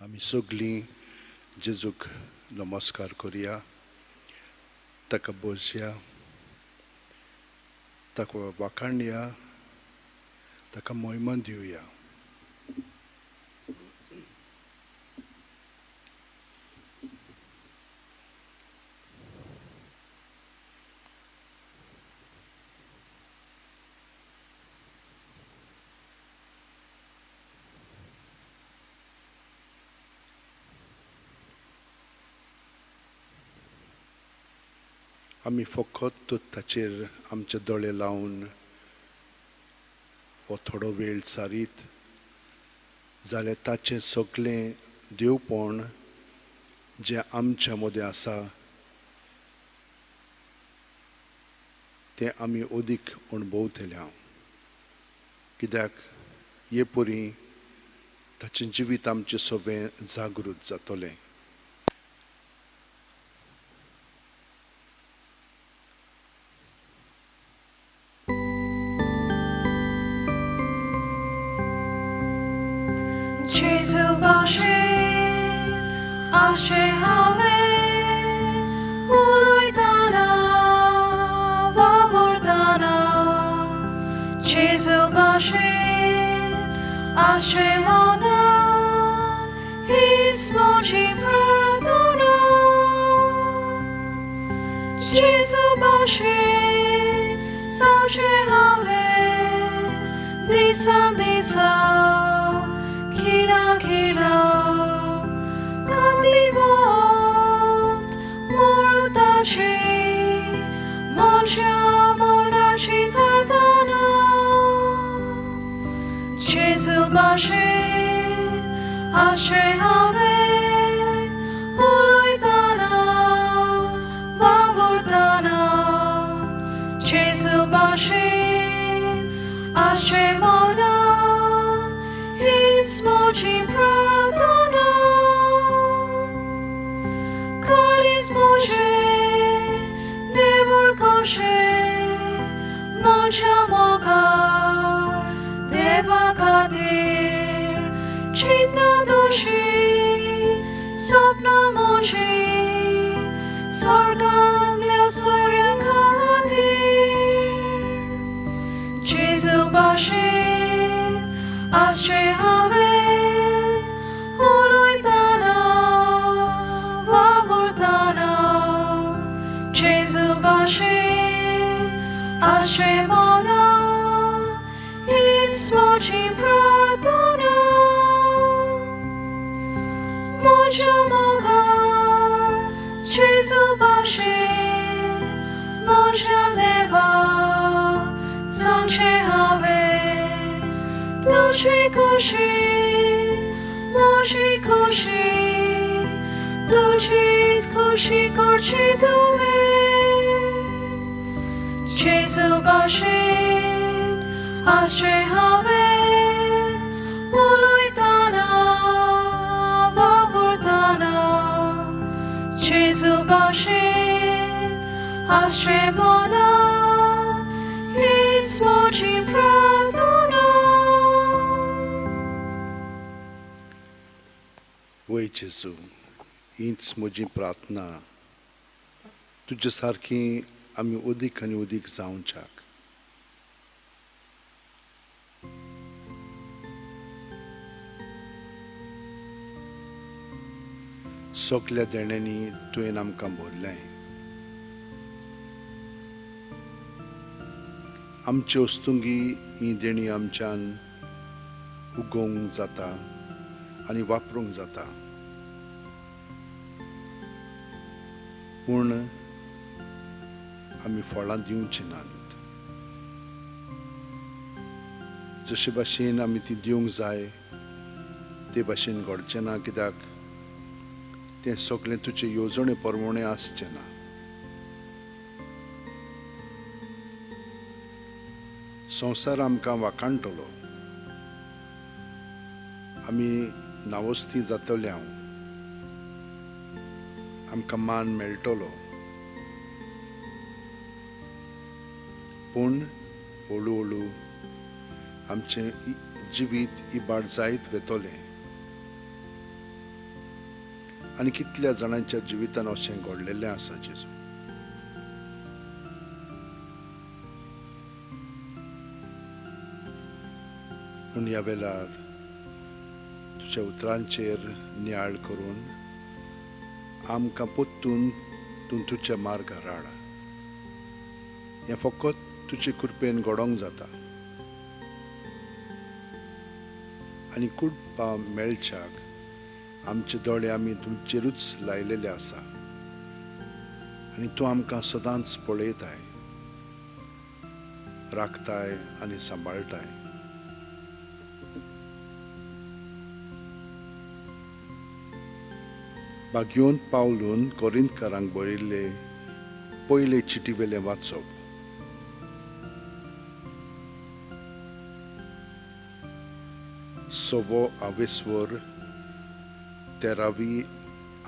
आमी सगळीं जेजूक नमस्कार करुया, ताका बोजया, ताका वाखाणया, ताका महिमा दिवया. आमी फकत ताचेर आमचे दोळे लावन हो थोडो वेळ सारीत जाल्यार ताचें सगळें देवपण जें आमच्या मदें आसा तें आमी अदीक अणभवतल्या, कित्याक हे परी ताचें जिवीत आमचें सगळें जागृत जातलें. Jesu bashir, ashe have, uluitana, vavordana. Jesu bashir, ashe have, his mochi pardona. Jesu bashir, sauche have, disa disa. Kina kina Kandivot Morutachi Moncha Monachi Tardana Jesu Bashir Ashe Have Uluitana Vavurdana Jesu Bashir Ashe Mona Smoci pradana Kali smoci Devul koshe Mocha moka Deva kadir Chitna doshi Sopna mochi Sorgan leo sorya kadir Jesu bashir Ashe have Uluitana Vavurdana Jesu bashir Ashe mona It's mochi pradana Mocha moga Jesu bashir Mocha deva Sanche have Dushi kushi, moshi kushi, duchis kushi korchi duve. Jesu bashir, ashe have, uluitana, vavurdana. Jesu bashir, ashe mona, it's mochi pradana. वय जेजू, हीच म्हजी प्रार्थना तुजे सारकी आमी अदीक आनी अदीक जावच्याक. सगळ्या देण्यांनी तुवें आमकां भरलें. आमची वस्तुंगी ही देणी आमच्यान उगोवंक जाता आनी वापरूंक जाता, पूण आमी फळां दिवची नात. जशे भाशेन आमी ती दिवंक जाय ते भाशेन घडचें ना, कित्याक तें सगळें तुजे येवजणे प्रमाणे आसचें ना. संवसार आमकां वाखाणटलो, आमी नावस्ती जातल्या, आमकां मान मेळटलो, पूण हळू हळू आमचें जिवीत इबाड जायत वेतलें आनी कितल्या जाणांच्या जिवितान अशें घडलेलें आसा जेजू. पूण ह्या वेळार तुज्या उतरांचेर नियाळ करून आमकां पोत्तून तूं तुज्या मार्गार हाड. हें फकत तुजे कृपेन घडोवंक जाता. आनी कुडपा मेळच्याक आमचे दोळे आमी तुमचेरूच लायलेले आसा आनी तूं आमकां सदांच पळयताय, राखताय आनी सांबाळटाय. भाग्योन पावलून कोरिंथकारांक बरयल्ले पयले चिटीवेलें वाचप. सवो आवेसवर 13वी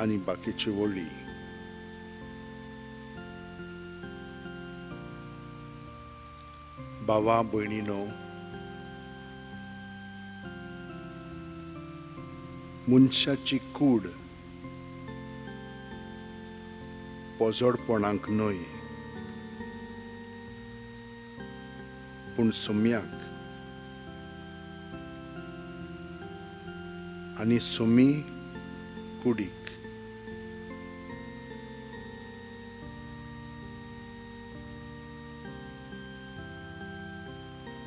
आनी बाकीची वळी. भावा भयणीनो, मनशाची कूड पोजोडपणाक न्हय, पूण सुम्याक आनी सुमी कुडीक.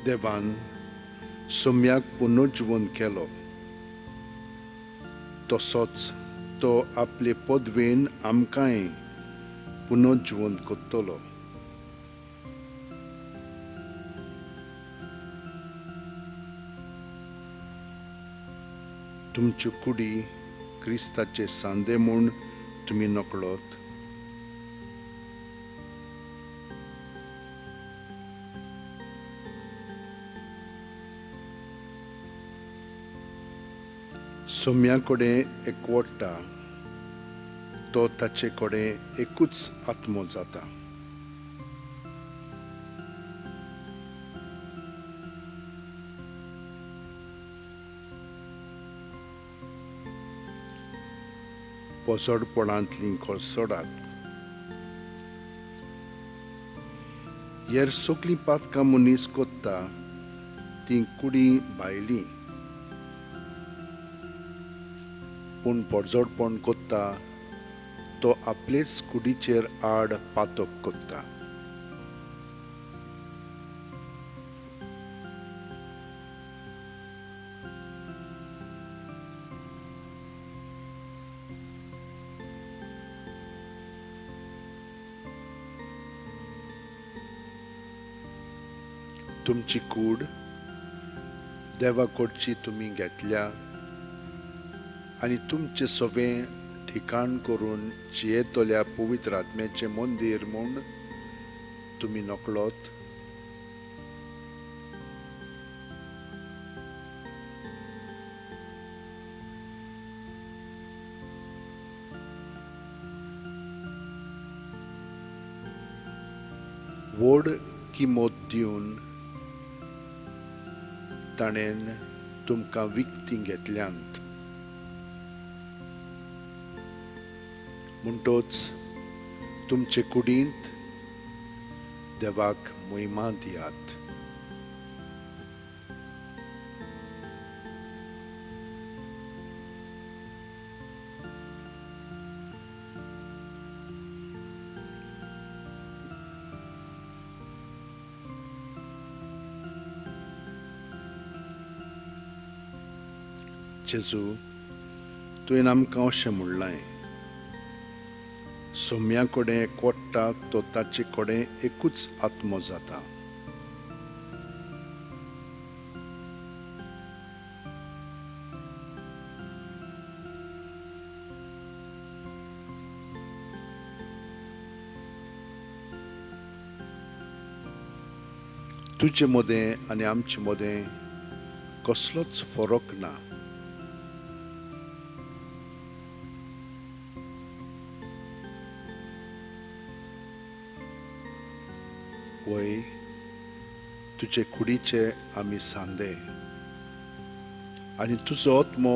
देवान सुम्याक पुनर्जीवन केलो, तसोच तो आपले पदवेन आमकांय पुनर्जीवन करतलो. तुमच्यो कुडी क्रिस्ताचे सांदे म्हूण तुमी नकळोत. सोम्या कडेन एकवटा तो ताचे कडेन एकूच आत्मो जाता. पोसडपणांतली खोलसोडात. हेर सगळीं पातकां मनीस कोत्ता ती कुडी भायली, पूण पोरजोडपण कोत्ता तो आपलेच कुडीचेर आड पातक कोत्ता. तुमची कूड देवा कडची तुमी घेतल्या आनी तुमचे सवें ठिकाण करून जियेतल्या पवित्र आत्म्याचें मंदीर म्हूण तुमी नकळोत. व्हड किंमत दिवन ताणेन तुमकां विकती घेतल्यांत. म्हणटोच तुमचे कुडींत देवाक महिमा दियात. जेजू, तुवें आमकां अशें म्हणलां, सोम्या कडेन एकवटा तो ताचे कडेन एकूच आत्मो जाता. तुजे मदें आनी आमचे मदें कसलोच फरक ना. वय तुजे कुडीचे आमी सांदे आनी तुजो आत्मो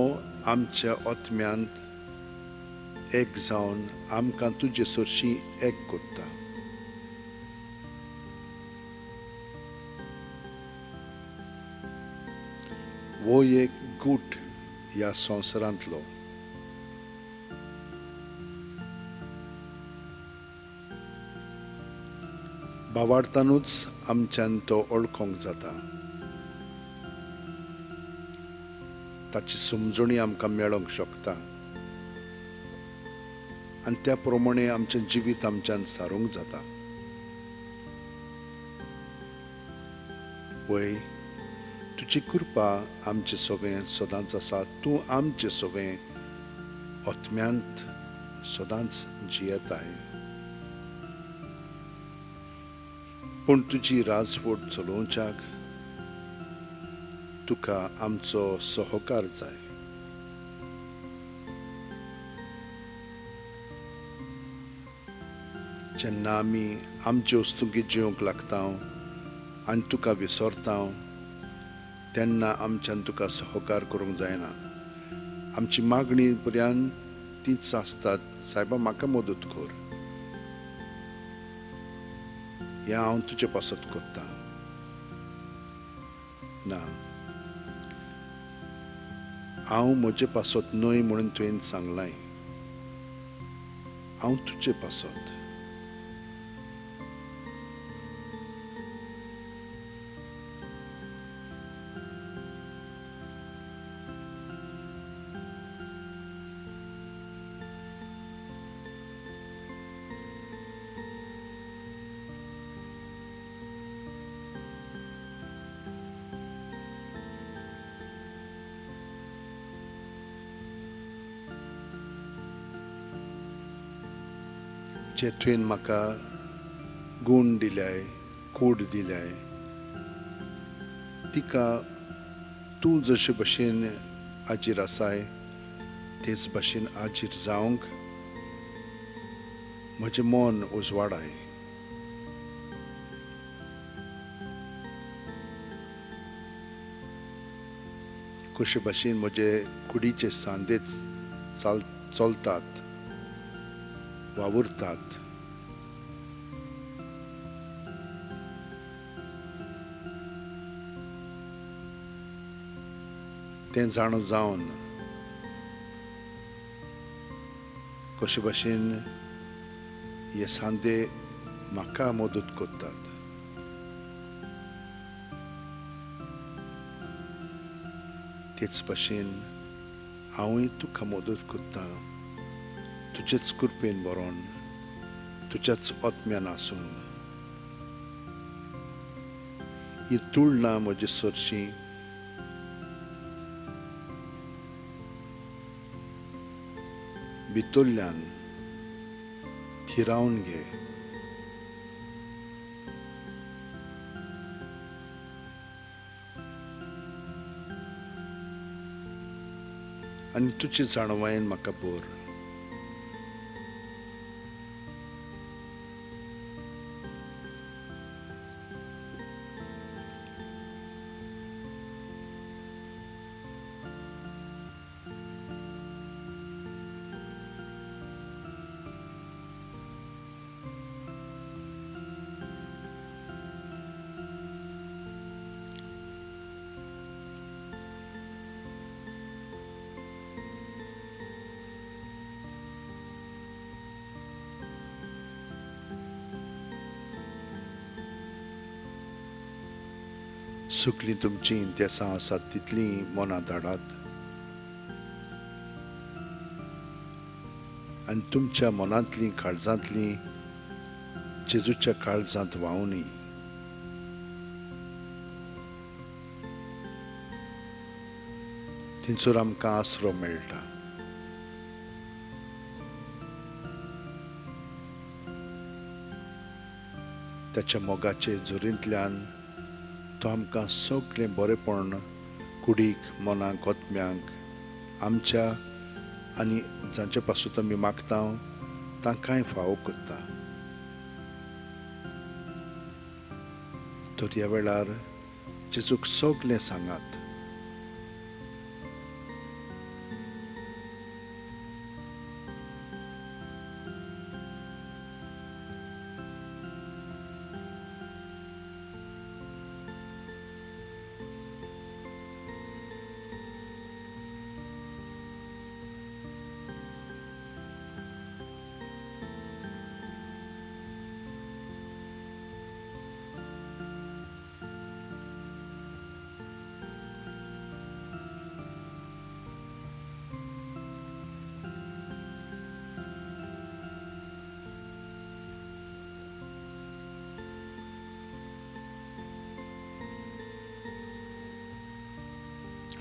आमच्या आत्म्यांत एक जावन आमकां तुजे सुरशी एक कोत्ता. वो एक गूट ह्या संवसारांतलो भावार्थानूच आमच्यान तो ओळखोंक जाता. ताची समजणी आमकां मेळोंक शकता आनी त्या प्रमाणे आमचें जिवीत आमच्यान सारूंक जाता. वय तुजी कृपा आमचें सगळें सदांच आसा. तूं आमचें सगळें आत्म्यांत सदांच जियेताय. पूण तुजी राजवट चलोवच्याक तुका आमचो सहकार जाय. जेन्ना आमी आमच्यो वस्तुंकी जिवंक लागता आनी तुका विसरता तेन्ना आमच्यान तुका सहकार करूंक जायना. आमची मागणी पर्यंत तीच आसतात, सायबा म्हाका मदत कर. हें हांव तुजे पासत कोत्ता. ना, हांव म्हजे पासत न्हय म्हणून तुवें सांगलां. हांव तुजे पासत. जे तुवें म्हाका गूण दिल्याय, कूड दिल्याय, तिका तूं जशे भशेन हाजीर आसाय तेच भशेन हाजीर जावंक म्हजें मन उजवाडाय. कशे भशेन म्हजे कुडीचे सांदे चलतात, वावुरतात, तें जाणून जावन कशे भशेन हे सांदे म्हाका मदत करतात. तेच भशेन हांवूय तुका मदत करतां. तुजेच कृपेन बरोवन, तुज्याच आत्म्यान आसून. ही तुळना म्हजी सरशी भितरल्यान थिरावन घे. आनी तुजे जाणवायेन म्हाका भर. सुकलीं तुमचीं इंतेसां आसात तितलीं मनां धाडात आनी तुमच्या मनांतलीं काळजांतलीं जेजूच्या काळजांत व्हांवनी. थिंचर आमकां आसरो मेळटा. त्याच्या मोगाचे झुरींतल्यान तो आमकां सगळें बरेपण कुडीक, मनाक, आत्म्यांक आमच्या आनी जांचे पासून आमी मागता तांकांय फावो करता. तर ह्या वेळार जेजूक सगळें सांगात.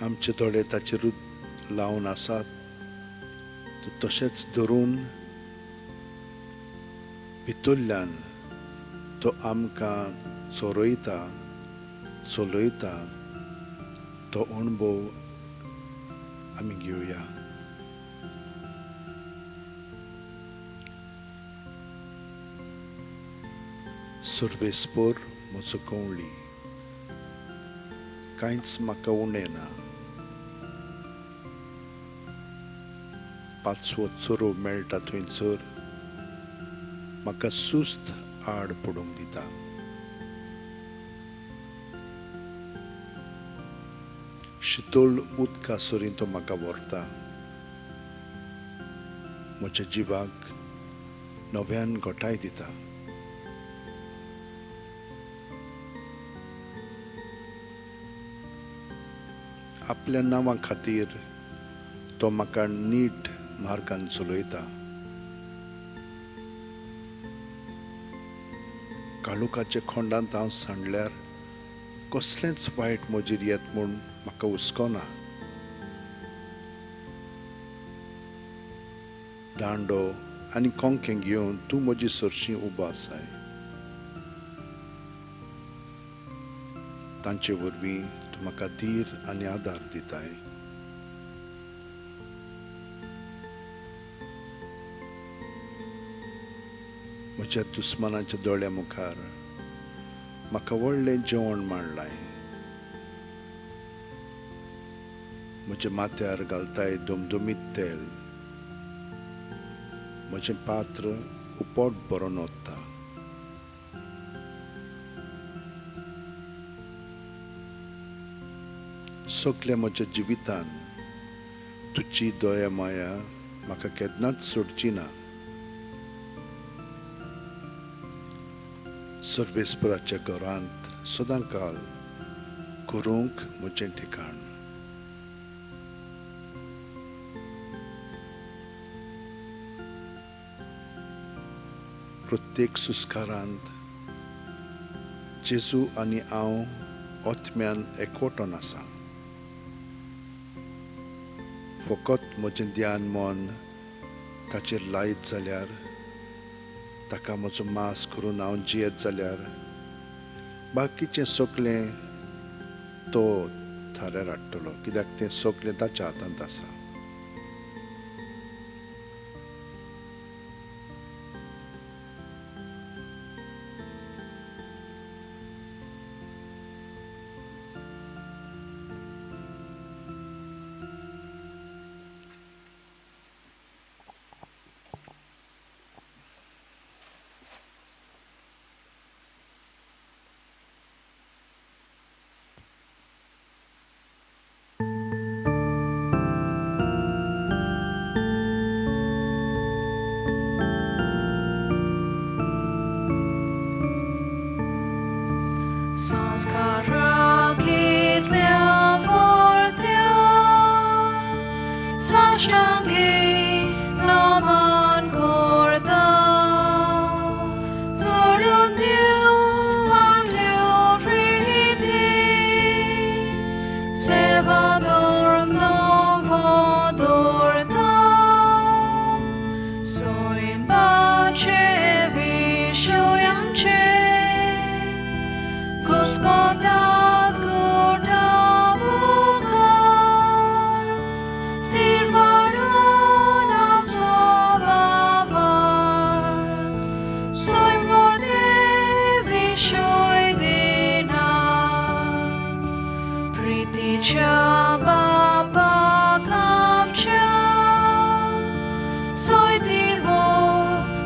आमचे दोळे ताचेरूच लावन आसात तशेंच धरून भितरल्यान तो आमकां चलयता तो अणभव आमी घेवया. सर्वेस्पर म्हजो कवळी, कांयच म्हाका उणें ना. पांचवो चोरो मेळटा थंयसर म्हाका सुस्त आड पडूंक दिता. शीतळ उदका सरी तो म्हाका व्हरता. म्हज्या जिवाक नव्यान घोटाय दिता. आपल्या नांवा खातीर तो म्हाका नीट मार्गान चलयता. काळुकाच्या खोंडांत हांव सांडल्यार कसलेंच वायट मोजीर येत म्हूण म्हाका हुस्कोना. दांडो आनी कोंकें घेवन तूं म्हजी सरशीं उबो आसाय. तांचे वरवीं तूं म्हाका धीर आनी आदार दिताय. म्हज्या दुस्मानाच्या दोळ्या मुखार म्हाका व्हडलें जेवण मांडलाय. म्हज्या माथ्यार घालताय दुमदुमीत तेल. म्हजें पात्र उपोट बरोवन ओतता. सगळ्या म्हज्या जिवितान तुजी दया माया म्हाका केन्नाच सोडची ना. सर्वेस्पराच्या घरांत सदां काल करूंक म्हजें ठिकाण. प्रत्येक सुस्कारांत जेजू आनी हांव ओतम्यान एकवटून आसा. फकत म्हजें ध्यान मन ताचेर लायत जाल्यार, ताका म्हजो मास करून हांव जियेत जाल्यार बाकीचें सगळें तो थाऱ्यार हाडटलो, कित्याक तें सगळें ताच्या हातांत आसा. Sanskara kitल्या vortya Sashtangi naman korta Zordon diwan lioriti Sevadorm novodorta Soim bache vishoyanche Gospodat gorda buka Tirvarun abzobavar Soim vorde vishoy dina Priticha baba kapcha Soy divo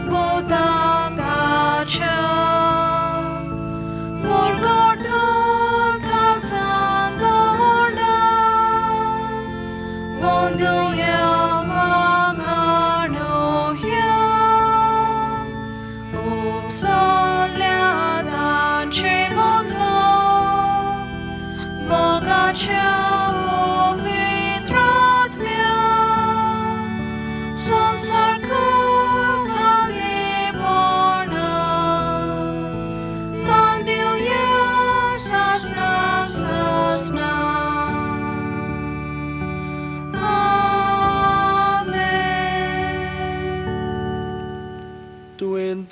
budak dacha Sasna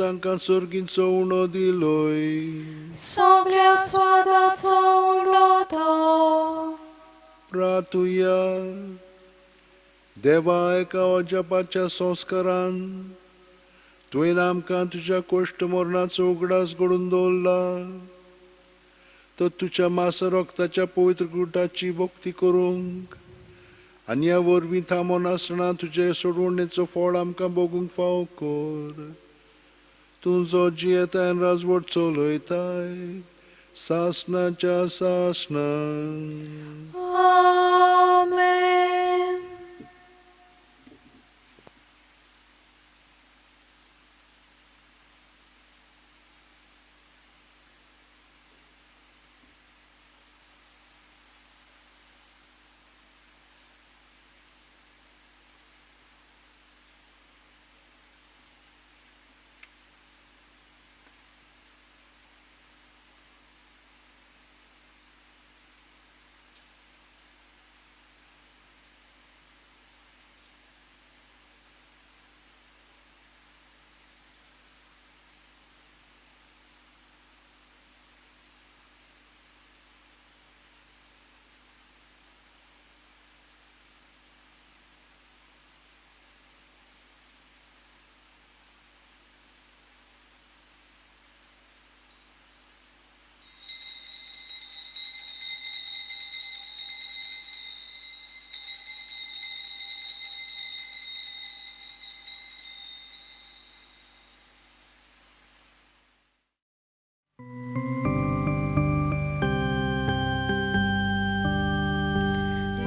तांकां सर्गीचो उणो दिलोय. सगळ्या स्वादाचो उणो तो. प्रार्थुया. देवा, एका अजापाच्या संस्कारान तुवें आमकां तुज्या कोश्ट मरणाचो उगडास घडोवन दवरला. तो तुज्या मास रक्ताच्या पवित्र गुटाची भक्ती करूंक आनी ह्या वरवीं थांबोन आसतना तुजे सोडवणेचो फळ आमकां भोगूंक फावो कर. तूं जो जियेताय आनी राजवट चलयताय सासणाच्या सासणां. आमेन.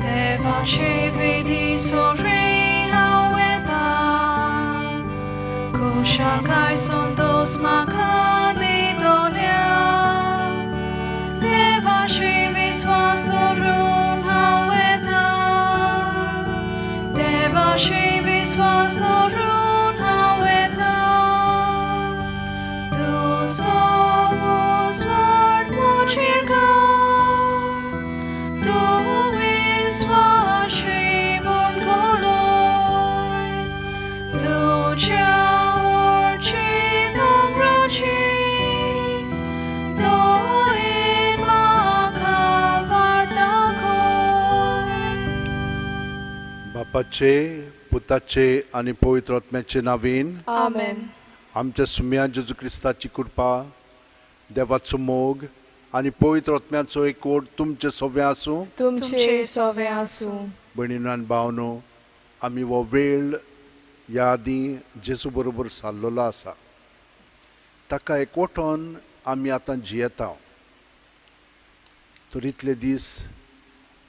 Devaci vidi sorri haueta, kushakai son dos makadi dolia. Devaci viswas dorun haueta, Devaci viswas dorun haueta. Tu somos vart mochirga, tu visvaci bon goloi, tu ciaoci dobraci, tu in makavartakoi. बापाचे, पुताचे आणि पवित्र आत्म्याचे नावीन Amen. आमच्या सुम्या जेजू क्रिस्ताची कृपा, देवाचो मोग आणि पवित्र आत्म्याचो एकवट तुमचे सगळे आसूं. तुमचे सवे आसूं. भयणीनो आनी भावनो, आमी हो वेळ ह्या आदीं जेजू बरोबर सारलेलो आसा. ताका एकवटोन आमी आतां जियेता. तर इतले दीस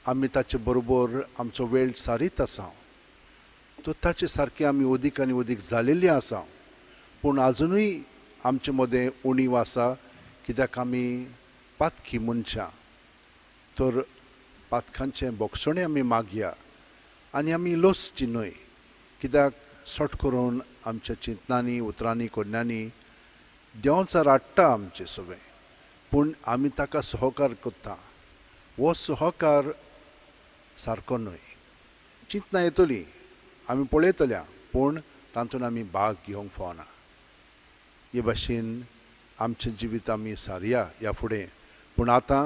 आमी ताचे बरोबर आमचो वेळ सारीत आसा. तो ताचे सारके आमी अदीक आनी अदीक जालेली आसा. पूण आजुनूय आमचे मदें उणीव आसा, कित्याक आमी पातकी मनशां. तर पातकांचें बोगसणें आमी मागया आनी आमी लोसची न्हय, कित्याक सट करून आमच्या चिंतनांनी, उतरांनी, कोन्यांनी देंवचार हाडटा आमचें सगळें. पूण आमी ताका सहकार करता. हो सहकार सारको न्हय. चिंतनां येतलीं, आमी पळयतल्या, पूण तातूंत आमी भाग घेवंक फावना. हे भाशेन आमचें जिवीत आमी सारया ह्या फुडें. पूण आतां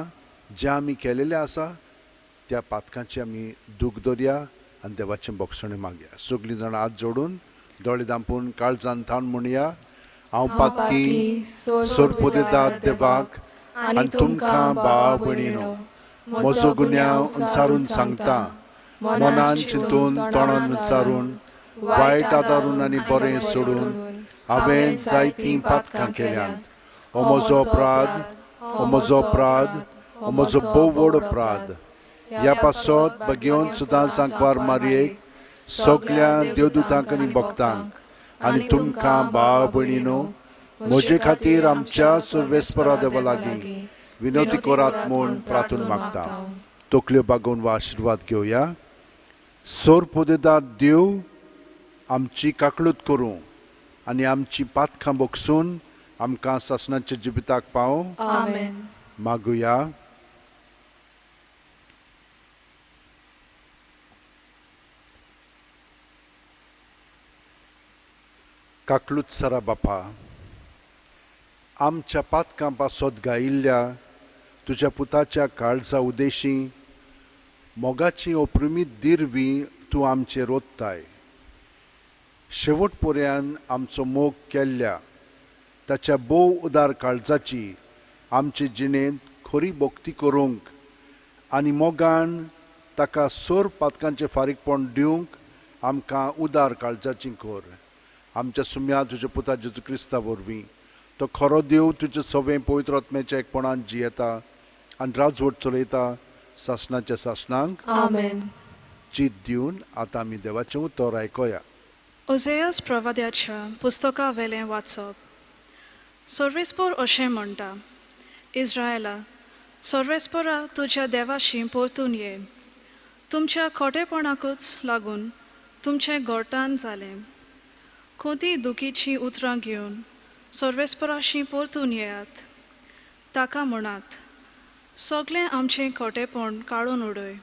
जें आमी केलेलें आसा त्या पातकांचें आमी दूख धरया आनी देवाचें बोगसणें मागया. सगळीं जाणां हात जोडून दोळे धांपून काळजान थावन म्हणया, हांव पातकी सोरपोदेदार देवाक आनी तुमकां भाव भयणीनो म्हजो गुन्यांव उंचारून सांगता. मनान चिंतून तोंडान उच्चारून वायट आदारून आनी बरें सोडून हांवें जायतीं पातकां केल्यांत. हो म्हजो अपराध, हो म्हजो अपराध, हो म्हजो भोव व्हड अपराध. ह्या पासत घेवन सुद्दां सांकवार मारयेक सगळ्या देवदूतांक आनी भक्तांक आनी तुमकां भाव भयणीनो म्हजे खातीर आमच्या सर्वेस्परा देवा लागीं विनोदी करात म्हूण प्रार्थून मागता. तकल्यो बागोवन वा आशिर्वाद घेवया. सोरपोदेदार देव आमची काकळूत करूं आनी आमची पातकां बोगसून आमकां सासणाच्या जिविताक पावो. Amen. मागुया. काकळूत सरा बापा, आमच्या पातकां पासत गायिल्ल्या तुज्या पुताच्या काळजा उदेशी मोगाची अप्रमीत दिरवी तूं आमचेर ओत्ताय. शेवट पर्यान आमचो मोग केल्ल्या ताच्या बोव उदार काळजाची आमचे जिणेंत खरी भोक्ती करूंक आनी मोगान ताका सोर पातकांचें फारीकपण दिवंक आमकां उदार काळजाची कर. आमच्या सुम्या तुज्या पुता जेजू क्रिस्ता वरवीं तो खरो देव तुजे सवें पवित्र आत्म्याच्या एकपणान जियेता आनी राजवट चलयता सासणाच्या सासणांक Amen. जीत दिवन आतां आमी देवाचें उतर आयकोया. ओझेयास प्रवाद्याच्या पुस्तका वेलें वाचप. सर्वेस्पर अशें म्हणटा, इस्रायला, सर्वेस्परा तुज्या देवाशी परतून ये. तुमच्या खोटेपणाकूच लागून तुमचें गोरटान जालें. खोटी दुखीची उतरां घेवन सर्वेस्पराशी परतून येयात. ताका म्हणात, सगळें आमचें खोटेपण काडून उडय.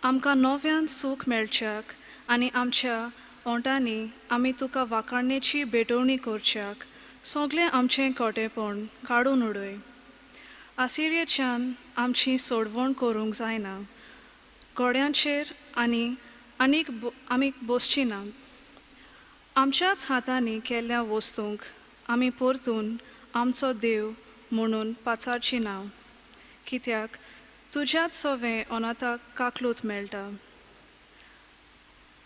आमकां नव्यान सूख मेळच्याक आनी आमच्या ओंटांनी आमी तुका वाखाणणेची बेटवणी करच्याक सगळें आमचें खोटेपण काडून उडय. आसिरियेच्यान आमची सोडवण करूंक जायना. घोड्यांचेर आमी बसची ना. आमच्याच हातांनी केल्ल्या वस्तूंक आमी परतून आमचो देव म्हणून पाचारची ना. कित्याक तुज्याच सवें अनाथाक काकलूत मेळटा.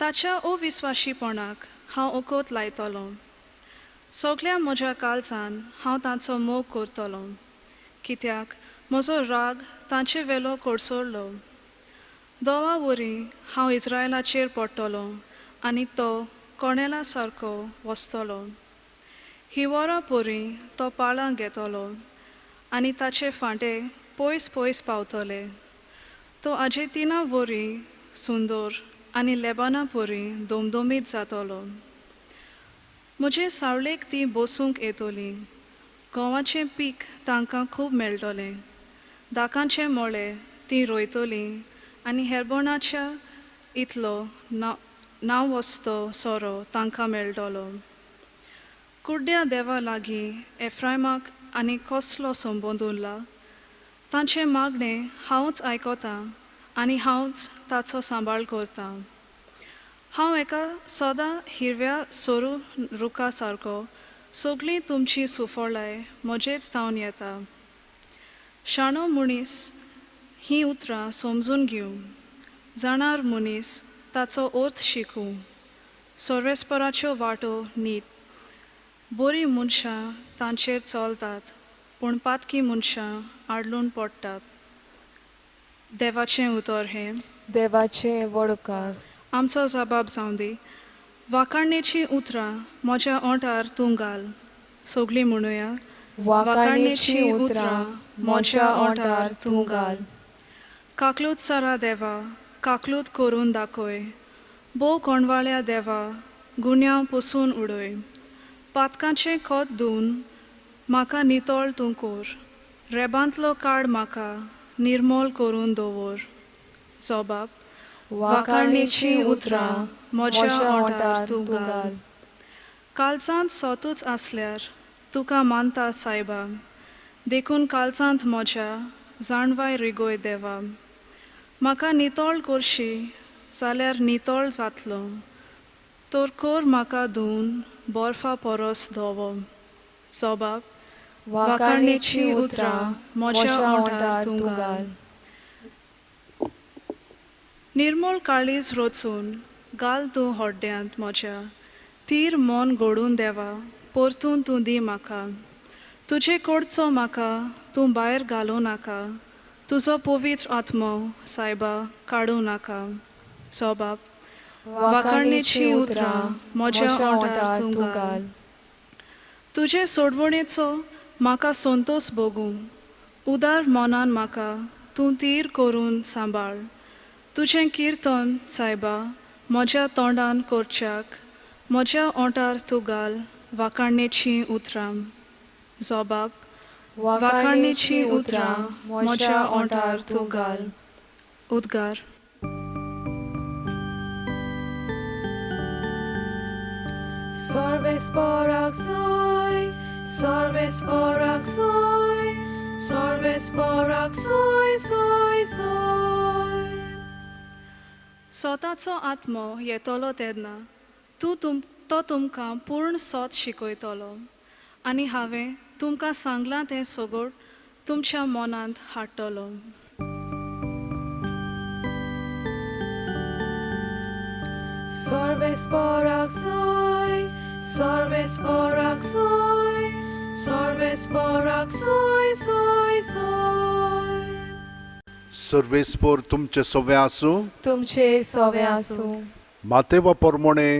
ताच्या अविस्वाशीपणाक हांव ओकोत लायतलों. सगळ्या म्हज्या काळजान हांव तांचो मोग करतलों. कित्याक म्हजो राग तांचे वेलो कोडसोडलो. दोवा वरी हांव इस्रायलाचेर पडटलों आनी तो कोणेला सारको वस्तलो. ही वरां परी तो पाळां घेतलो आनी ताचे फांटे पयस पयस पावतले. तो आर्जेन्टिना वरी सुंदर आनी लेबाना परी दोमदोमीत जातलो. म्हजे सावळेक ती बसूंक येतली. गंवाचें पीक तांकां खूब मेळटलें. दाकांचे मोळे ती रोयतलीं आनी हेरबोणाच्या इतलो नांव वस्तो सोरो तांकां मेळटलो. कुड्ड्या देवा लागीं एफ्रायमाक आनी कसलो संबंद उरला. तांचे मागणें हांवच आयकोतां आनी हांवच ताचो सांबाळ करतां. हांव एका सदां हिरव्या सोरू रुखा सारको सगळीं तुमची सुफोळाय म्हजेच तावन येता. शाणो मनीस ही उतरां समजून घेवं. जाणार मनीस ताचो अर्थ शिकूं. सर्वेस्पराच्यो वाटो नीट. बरीं मनशां तांचेर चलतात, पूण पातकी मनशां आडलून पडटात. देवाचें उतर हें. देवाचे वडकार. आमचो जबाब जावं दी. वाखाणणेची उतरां म्हज्या ओंठार तूं घाल. सगळीं म्हणुया, वाखाणणेची उतरां म्हज्या ओंठार तूं घाल. काकलूत सारा देवा, काकलूत करून दाखय. भोव कोणवाळ्या देवा, गुन्यांव पुसून उडय. पातकांचें खोत धुवन म्हाका नितळ तूं कर. रेबांतलो काड म्हाका निर्मोल करून दवर. जबाब, वाखाणणेची उतरां म्हज्या ओंठार तूं घाल. काळजांत सोतूच आसल्यार तुका मानता सायबा. देखून काळजांत म्हज्या जाणवाय रिगोय देवा. म्हाका नितळ करशी जाल्यार नितळ जातलो. तर कर म्हाका धुवन बर्फा परस धवो. जबाब, वाखाणणेची उतरां म्हज्या ओंठार तूं घाल. निर्मळ काळीज रचून घाल तूं हड्ड्यांत म्हज्या. तीर मन घडून देवा, परतून तूं दी म्हाका. तुजे कडचो म्हाका तूं भायर घालूं नाका. तुजो पवित्र आत्मो सायबा काडूं नाका. जबाब, वाखाणणेची उतरां म्हज्या ओंठार तूं घाल. तुजे सोडवणेचो म्हाका संतोष भोगूं. उदार मनान म्हाका तूं तीर करून सांबाळ. तुजें किर्तन सायबा म्हज्या तोंडान करच्याक म्हज्या ओंठार तूं घाल वाखाणणेची उतरां. जबाब, वाखाणणेची उतरां म्हज्या ओंठार तूं घाल. उद्गार. Sorves porak soy, Sorvesporak soy, sorvesporak soy, soy, soy. स्वताचो आत्मो येतलो तेन्ना तो तुमकां पूर्ण सोत शिकयतलो आनी हांवें तुमकां सांगलां तें सगळ तुमच्या मनांत हाडटलो. Sorvesporak soy, sorvesporak soy, sorvesporak soy, soy, soy. सर्वेस्पोर तुमचे सोवे आसूं. तुमचे सोवे आसूं. मातेवा पोरमोणे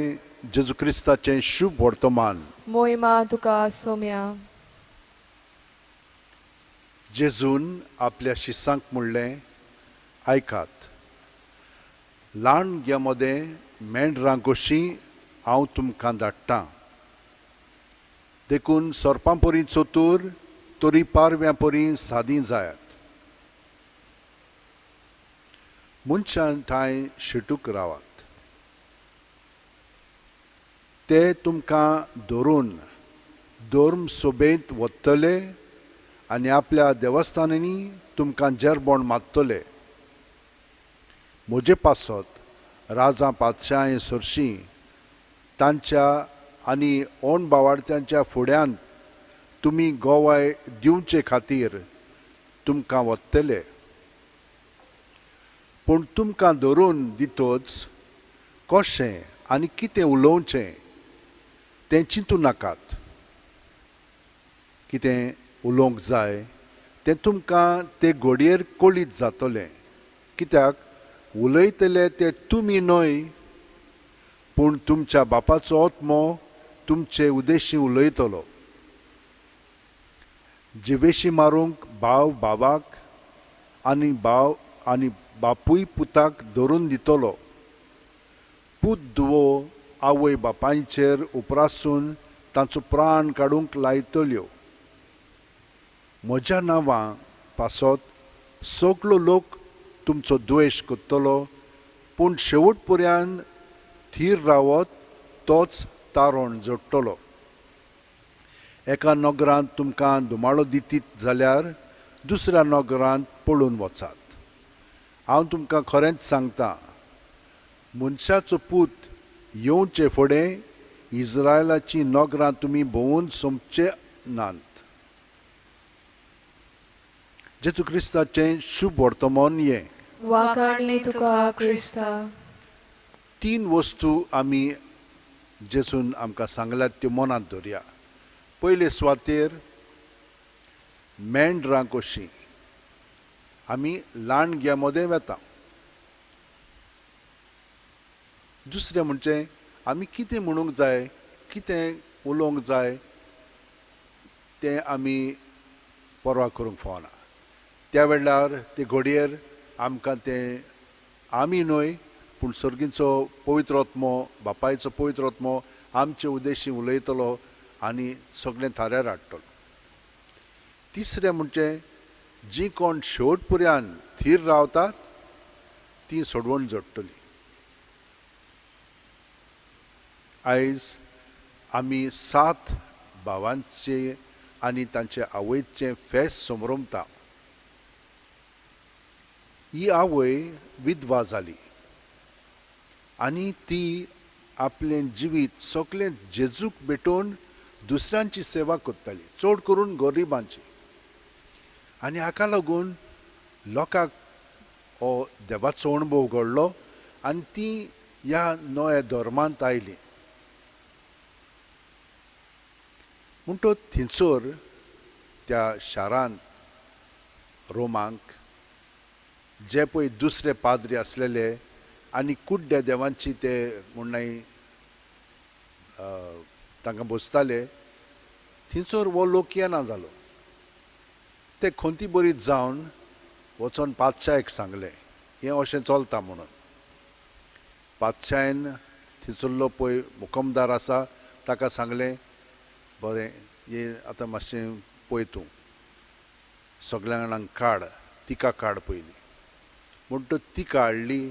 जेजू क्रिस्ताचें शुभ वर्तमान. मोहिमा तुका सोम्या. जेजून आपल्या शिसांक म्हणलें, आयकात, ल्हान गे मेंढरां कशीं हांव तुमकां धाडटां. देखून सोरपां परी चतूर, तोरी पारव्यां परी सादीं जायात. मनशां थंय शिटूक रावात. ते तुमकां धरून धर्म सोबेत वतले आनी आपल्या देवस्थानांनी तुमकां जेरबोण मागतले. म्हजे पासत राजा पातशाय सरशीं तांच्या आनी ओण बावार्थ्यांच्या फुड्यांत तुमी गोवाय दिवचे खातीर तुमकां वतले. पूण तुमकां धरून दितोच कशें आनी कितें उलोवचें तें चिंतूं नाकात. कितें उलोवंक जाय तें तुमकां ते घडयेर कळीत जातलें. कित्याक उलयतले ते तुमी न्हय, पूण तुमच्या बापाचो आत्मो तुमचे उद्देशीं उलयतलो. जिवेशी मारूंक भाव भावाक आनी बापूय पुताक धरून दितलो. पूत धुवो आवय बापायचेर उपरासून तांचो प्राण काडूंक लायतल्यो. म्हज्या नांवां पासत सगलो लोक तुमचो द्वेश करतलो, पूण शेवट पर्यंत थीर रावत तोच तारण जोडटलो. एका नगरांत तुमकां धुमाळो दितीत जाल्यार दुसऱ्या नगरांत पळून वचात. हांव तुमकां खरेंच सांगतां, मनशाचो पूत येवचे फुडें इस्रायलाची नगरां तुमी भोंवून सोंपचे नात. जेजू क्रिस्ताचें शुभ वर्तमान हें. वाखाणणी तुका क्रिस्ता. 3 वस्तू आमी जेजून आमकां सांगल्यात त्यो मनांत दवरया. पयले सुवातेर मेंढरां कशीं आमी ल्हान गे मदें वेता. दुसरें म्हणजे आमी कितें म्हणूंक जाय, कितें उलोवंक जाय तें आमी परवा करूंक फावना. त्या वेळार ते घडयेर आमकां तें आमी न्हय, पूण सर्गींचो पवित्र आत्मो, बापायचो पवित्र आत्मो आमचे उद्देशीं उलयतलो आनी सगळें थाऱ्यार हाडटलो. तिसरें म्हणजे जीं कोण शेवट पर्यंत थीर रावतात तीं सोडवण जोडटलीं. आयज आमी 7 भावांचे आनी तांचे आवयचें फेस्त समरमता. ही आवय विधवा जाली आनी ती आपलें जिवीत सगळें जेजूक भेटोवन दुसऱ्यांची सेवा करताली, चड करून गरिबांची. आनी हाका लागून लोकांक हो देवाचो अणभव घडलो आनी ती ह्या नव्या धर्मांत आयली. म्हणटच थिंचोर त्या शारांत रोमांक जे पळय दुसरे पाद्री आसलेले आनी कुड्ड्या देवांची ते म्हणणाय तांकां बसताले, थिंचोर हो लोक येना जालो. ते खंती बरीत जावन वचोन पातशायक सांगलें हें अशें चलता म्हणून. पातशायन थिंचुरलो पळय मुकमदार आसा ताका सांगलें, बरें हें आतां मातशें पळय तूं सगळ्या जाणांक काड, तिका काड पयलीं. म्हणटच ती काडली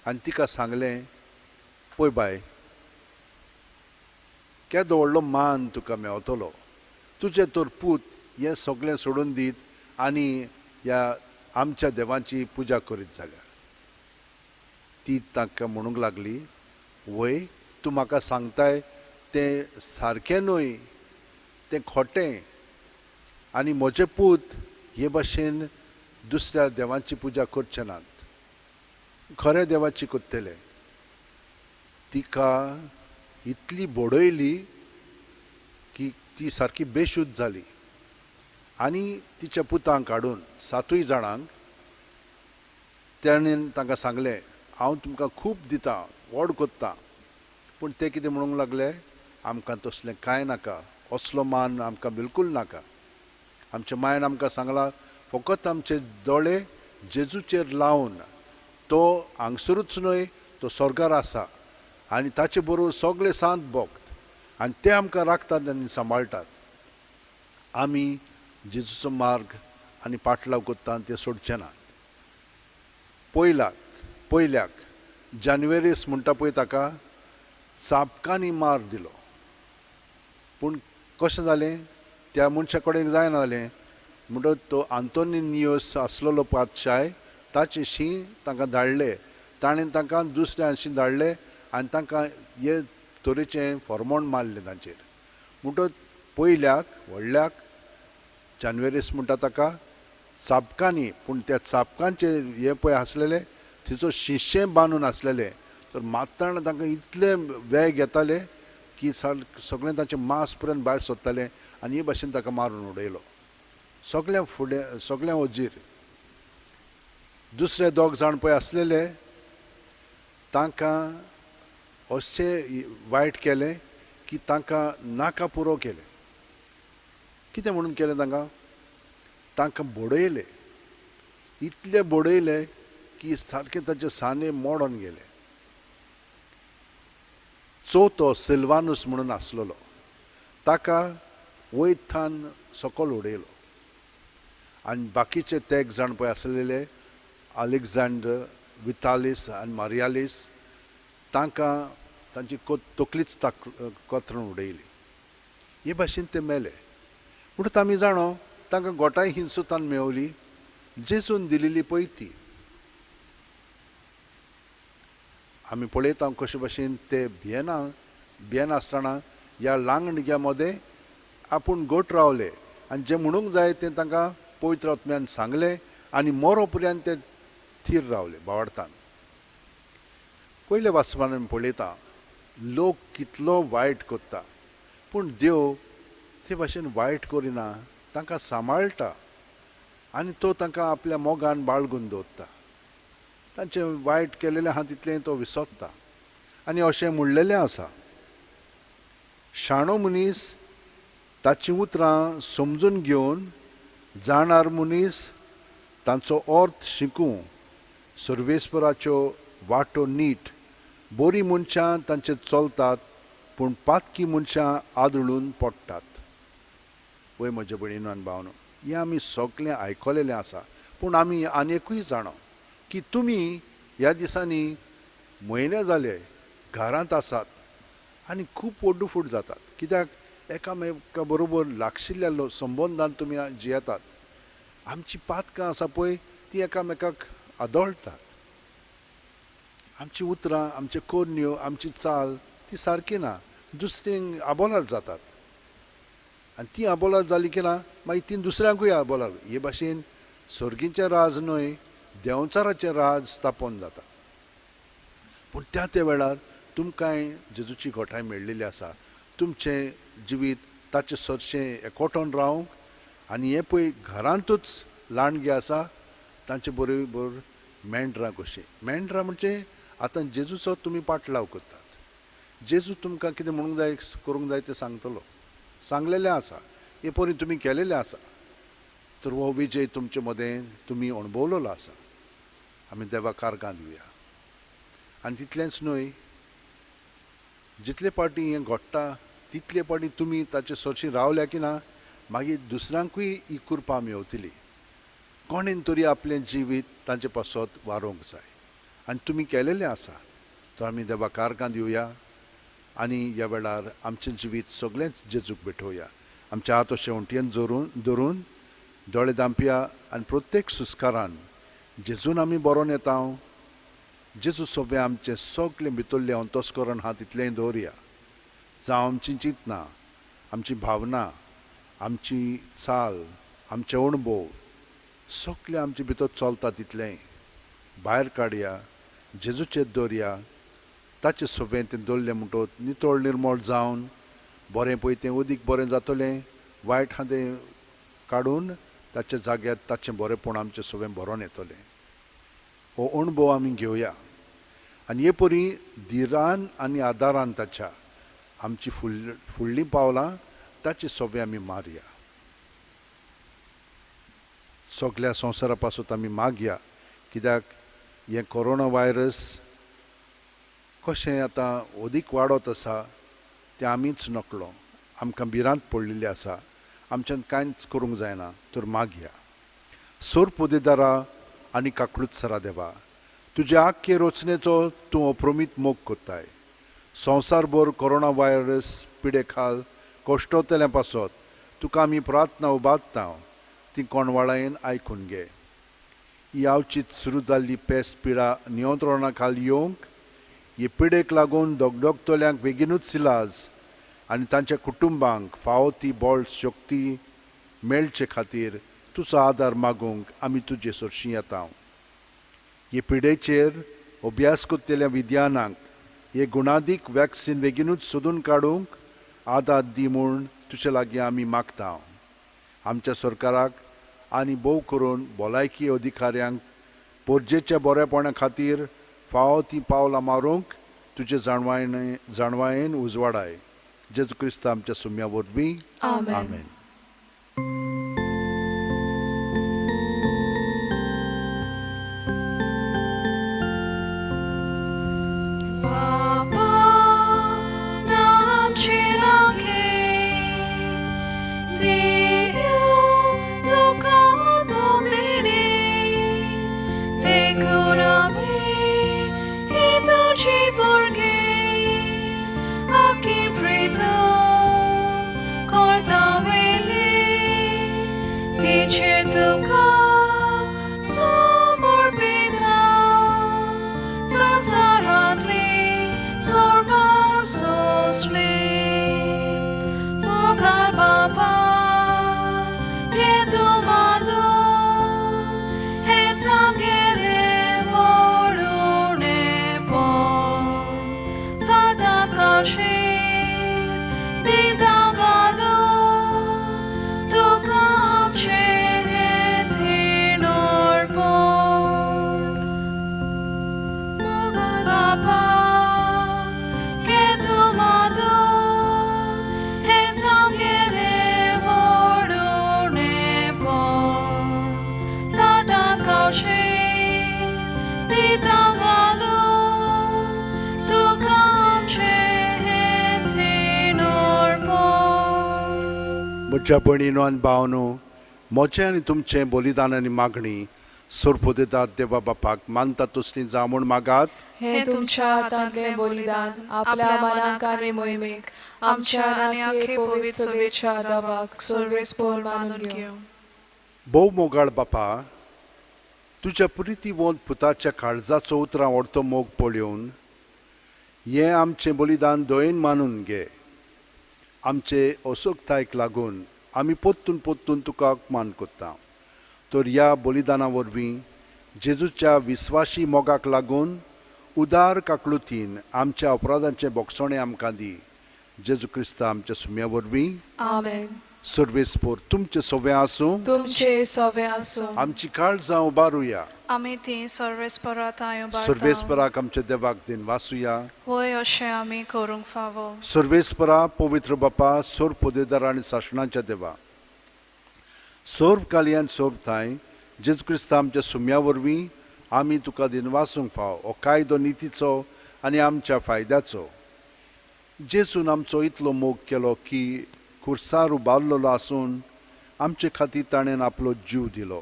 आनी तिका सांगलें, पळय बाय, केदो व्हडलो मान तुका मेवतलो, तुजे तर पूत हें सगळें सोडून दीत आनी ह्या आमच्या देवाची पुजा करीत जाल्यार ती तांकां म्हणूंक लागली, वय तूं म्हाका सांगताय तें सारकें न्हय, तें खोटें, आनी म्हजे पूत हे भाशेन दुसऱ्या देवाची पुजा करचे नात, खऱ्या देवाची करतले. तिका इतली बडयली की ती सारकी बेशुद्ध जाली आनी तिच्या पुतांक काडून 7 जाणांक ताणें तांकां सांगलें, हांव तुमकां खूब दितां, व्हड कोत्तां, पूण ते कितें म्हणूंक लागले, आमकां तसलें कांय नाका, असलो मान आमकां बिलकूल नाका. आमच्या मायन आमकां सांगलां फकत आमचे दोळे जेजूचेर लावन, तो हांगसरूच न्हय तो स्वर्गार आसा आनी ताचे बरोबर सगळे सांत भोक्त आनी ते आमकां राखतात आनी सांबाळटात. आमी जेजूचो मार्ग आनी पाटलाव कोत्ता ते सोडचे नात. पयल्याक जानेवारीस म्हणटा पळय ताका चाबकांनी मार दिलो, पूण कशें जालें, त्या मनशा कडेन जायना जालें. म्हणटच तो आंतोनियोस आसलेलो पातशाय ताचे शीं तांकां धाडलें, ताणें तांकां दुसऱ्या शीं धाडलें आनी तांकां हे तरेचें फॉर्मोण मारलें तांचेर. म्हणटच पयल्याक व्हडल्याक जानेवारीस म्हणटा ताका चाबकांनी, पूण त्या चाबकांचे हे पळय आसलेले थंयचो शिशें बांदून आसलेलें, तर मात्ताण तांकां इतले वेग येताले की सगळें ताचें मांस पर्यंत भायर सरतालें आनी हे भाशेन ताका मारून उडयलो. सगळ्या फुडें सगळ्या वजीर दुसरे 2 जाण पळय आसलेले तांकां अशें वायट केलें की तांकां नाका पुरो केलें. कितें म्हणून केलें तांकां बडयले, इतले बडयले की सारके ताचे साने मोडोन गेले. चवथो सिल्वानूस म्हणून आसलेलो ताका वयथान सकयल उडयलो आनी बाकीचे 3 जाण पळय आसलेले अलेक्झांडर, वितालीस आनी मारियालीस तांकां तांची तकलीच कतरून उडयली. हे भाशेन ते मेले. म्हणून आमी जाणो तांकां गोठाय हिंसूतान मेवली, जेजून दिलेली पळय ती. आमी पळयता कशे भाशेन ते भियेना आसतना ह्या लांगणग्या मदें आपूण गोठ रावले आनी जें म्हणूंक जाय तें तांकां पवित्र आत्म्यान सांगलें आनी मरो पर्यंत ते थीर रावले बावडतान. पयले वाचपान आमी पळयता लोक कितलो वायट कोत्ता, पूण देव ते भाशेन वायट करिना, तांकां सांबाळटा आनी तो तांकां आपल्या मोगान बाळगून दवरता. तांचें वायट केलेलें आहा तितलें तो विसरता आनी अशें म्हणलेलें आसा, शाणो मनीस ताचीं उतरां समजून घेवन जाणार मनीस तांचो अर्थ शिकूं, सर्वेस्पराच्यो वाटो नीट, बरीं मनशां तांचे चलतात पूण पातकी मनशां आदळून पडटात. वय म्हज्या भयणीनो आनी भावनो, हें आमी सगळें आयकलेलें आसा, पूण आमी आनी एकूय जाणो की तुमी ह्या दिसांनी म्हयने जाले घरांत आसात आनी खूब पोड्डूफूट जातात. कित्याक एकामेका बरोबर लागशिल्ल्या संबंदान तुमी जियेतात. आमची पातकां आसा पळय ती एकामेकाक आदळटात. आमची उतरां, आमच्यो कोन्यो, आमची चाल ती सारकी ना, दुसऱ्यांक आबोलार जातात आनी ती आबोलार जाली की ना मागीर ती दुसऱ्यांकूय आबोलार. हे भाशेन सर्गीचें राज न्हय देंवचाराचें राज स्थापन जाता. पूण त्या वेळार तुमकांय जेजूची घोटाय मेळिल्ली आसा. तुमचें जिवीत ताचे सरशें एकवटोन रावंक आनी हे पळय घरांतूच लांडगे आसा तांचे बरोबर मेंढरां कशीं. मेंढरां म्हणजे आतां जेजूचो तुमी पाटलाव करतात. जेजू तुमकां कितें म्हणूंक जाय करूंक जाय तें सांगतलो, सांगलेलें आसा, हे परी तुमी केलेलें आसा. तर हो विजय तुमचे मदें तुमी अणभवलेलो आसा. आमी देवाक कारगां दिवया. आनी तितलेंच न्हय, जितले पाटी हें घडटा तितले पाटी तुमी ताचे सरशीं रावल्या की ना मागीर दुसऱ्यांकूय ही कृपा मेवतली. कोणेन तरी आपलें जिवीत तांचे पासत वारोवंक जाय आनी तुमी केलेलें आसा. तर आमी देवाक कारगां दिवया आनी ह्या वेळार आमचें जिवीत सगळेंच जेजूक भेटोवया आमच्या हात शेवंटयेन धरून दोळे दांपया आनी प्रत्येक सुस्कारान जेजून आमी बरोवन येता जेजू सोबे आमचे सगळे भितरले अंतस्करण हात इतलें दवरया जावं आमची चिंतना आमची भावना आमची चाल आमचे अणभव सगळे आमचे भितर चलता तितलें भायर काडया जेजूचेर दवरया ताचे सोबें तें दवरलें म्हणटत नितळ निर्मळ जावन बरें पळय तें अदीक बरें जातलें वायट हातें काडून ताचे जाग्यार ताचें बरेंपण आमचें सगळें बरोवन येतलें हो अणभव आमी घेवया आनी हे परी धिरान आनी आदारान ताच्या आमची फुडलीं पावलां ताचे सगळें आमी मारया सगळ्या संवसारा पासून आमी मागया कित्याक हें कोरोना वायरस कशें आतां अदीक वाडत आसा तें आमीच नकळो आमकां भिरांत पडलेली आसा आमच्यान कांयच करूंक जायना तर मागया सोर पोदेदारा आनी काकळुत्सरा देवा तुज्या आख्खे रचनेचो तूं अप्रमीत मोग कोत्ताय संवसारभर कोरोना वायरस पिडे खाल कश्टतल्या पासत तुका आमी प्रार्थना उबारता ती कोणवाळायेन आयकून घे यावचीत सुरू जाल्ली पेस्त पिडा नियंत्रणा खाला येवंक हे पिडेक लागून दोगदोगतल्यांक बेगीनूच इलाज आनी तांच्या कुटुंबांक फावो ती बोळ शक्ती मेळचे खातीर तुजो आदार मागूंक आमी तुजे सरशीं येता हे पिडेचेर अभ्यास कोत्तेल्या विद्यानांक हे गुणादीक वॅक्सीन बेगीनूच सोदून काडूंक आदार दी म्हूण तुजे लागीं आमी मागता आमच्या सरकाराक आनी भोव करून भलायकी अधिकाऱ्यांक पोरजेच्या बरेपणा खातीर फावो ती पावलां मारूंक तुजे जाणवायेन उजवाडाय जेजू क्रिस्त आमच्या सुम्या वरवीं आमेन म्हज्या भयणीनो आनी भावनो मोचें आनी तुमचें बलिदान आनी मागणी सोरपोदेदार देवा बापाक मानता तसलीं जावं म्हूण मागात हे तुमच्या हातांतलें बलिदान आपल्या मनाक आनी मोहिमेक आमच्या आनी आख्खे पवित्र सभेच्या आदाराक सर्वेस्पर मानून घेवं भोव मोगाळ बापा तुज्या प्रितीवंत पुताच्या काळजाचो उतरां व्हडतो मोग पळोवन हें आमचें बलिदान दोयेन मानून घे आमचे असोगतायेक लागून आमी पोत्तून तुका मान कोत्ता तर ह्या बलिदाना वरवीं जेजूच्या विस्वासी मोगाक लागून उदार काकळुतीन आमच्या अपराधांचें बोगसणें आमकां दी जेजू क्रिस्त आमच्या सुम्या वरवीं आमेन सर्वेस्पर तुमचे सवे आसूं तुमचे सवे आसूं आमची काळजां उबारुया आमी ती सर्वेस्पराताय सर्वेस्पराक आमच्या देवाक दिन वासुया वय अशें आमी करूंक फावो सर्वेस्परा पवित्र बापा सोर पोदेदार आनी सासणाच्या देवा सोर्व कालियान सोर्वताय जेजू क्रिस्त आमच्या सुम्या वरवीं आमी तुका दिन वासूंक फाव हो कायदो नितीचो आनी आमच्या फायद्याचो जेजून आमचो इतलो मोग केलो की खुर्सार उबारलेलो आसून आमचे खातीर ताणें आपलो जीव दिलो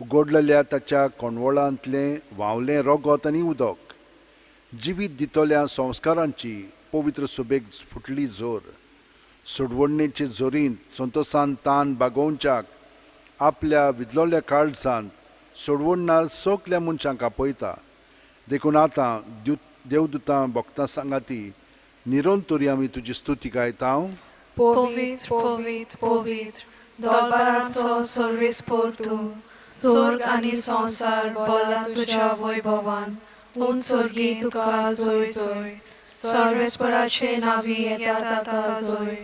उगडलेल्या ताच्या कोणवळांतलें व्हांवलें रगत आनी उदक जिवीत दितल्या संस्कारांची पवित्र सुबेक फुटली जोर सोडवणेचे जोरींत संतोषान तान बागोवच्याक आपल्या विदलोल्या काळजांत सोडवणार सगल्या मनशांक आपयता. देखून आतां देवदूतां भक्तां सांगाती निरंतरी आमी तुजी स्तुती गायता. Pòvit, pòvit, pòvit, दरबाराचो सर्वेस्पोर तूं, स्वर्ग आनी संसार भला तुज्या वैभवान, उंचोर्गी तुका जोय जोय, सर्वेस्पराचे नावी येता ताका जोय,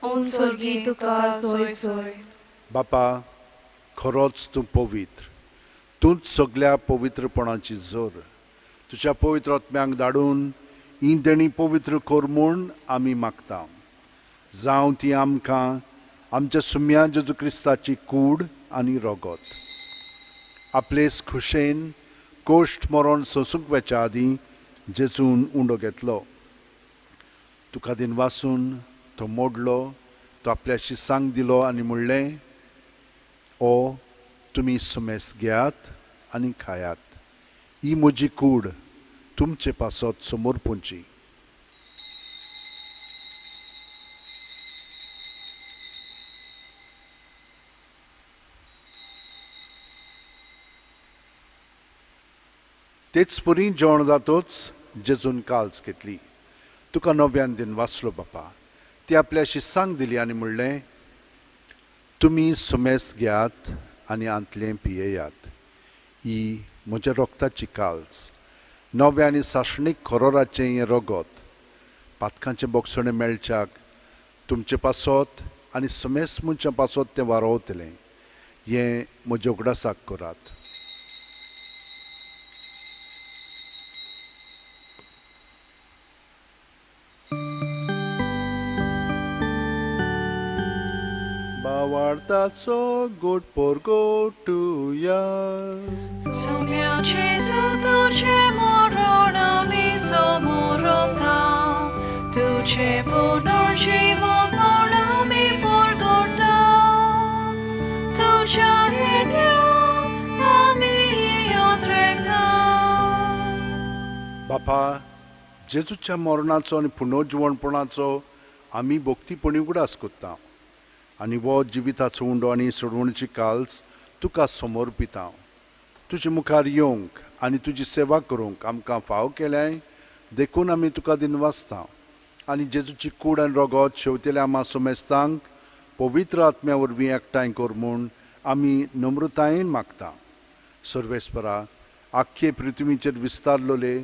उंचोर्गी तुका जोय जोय. बापा, खरोच तूं पवित्र, तूंच सगल्या पवित्रपणाची जोर. तुज्या पवित्र आत्म्यांक धाडून ही देणी पवित्र कर म्हूण आमी मागता. जावं ती आमकां आमच्या सुम्या जेजू क्रिस्ताची कूड आनी रगत. आपलेच खुशेन कोश्ट मरण सोंसूंक वेच्या आदीं जेजून उंडो घेतलो. तुका दिन वासून तो मोडलो, तो आपल्या शिसांक दिलो आनी म्हणलें, ओ तुमी सुमेस घेयात आनी खायात. ही म्हजी कूड तुमचे पासत समोर पोंची. तेच परी जेवण जातोच जेजून काल्स घेतली. तुका नव्यान दिन वाचलो बापा. ती आपल्या शिसांक दिली आनी म्हणलें, तुमी सुमेस घेयात आनी आंतलें पियेयात. ही म्हज्या रोगताची काल्स, नव्या आनी सासणीक खरोराचें हें रगत. पातकांचें बोगसणें मेळच्याक तुमचे पासत आनी सुमेस मनशां पासत तें वारोवतलें. हें म्हज्या उगडासाक करात. बावार्थाचो गोड पोरगोटुया. Soumia Gesù tuce moronami somorota, tuce puno život morami porgota, tuce enia ami odrekta. बापा, जेजूच्या मरणाचो आनी पुनर्जीवणपणाचो आमी भक्तीपणी उगडास कोत्ता. आनी वो जिविताचो उंडो आनी सोडवणेची काल्स तुका समोर पिता. तुजे मुखार येवंक आनी तुजी सेवा करूंक आमकां फाव केल्याय देखून आमी तुका दिन वाचता. आनी जेजूची कूड आनी रगत शेवतेल्या आमा सोमेस्तांक पवित्र आत्म्या वरवीं एकठांय कर म्हूण आमी नम्रतायेन मागता. सर्वेस्परा, आख्खे पृथ्वीचेर विस्तारलोले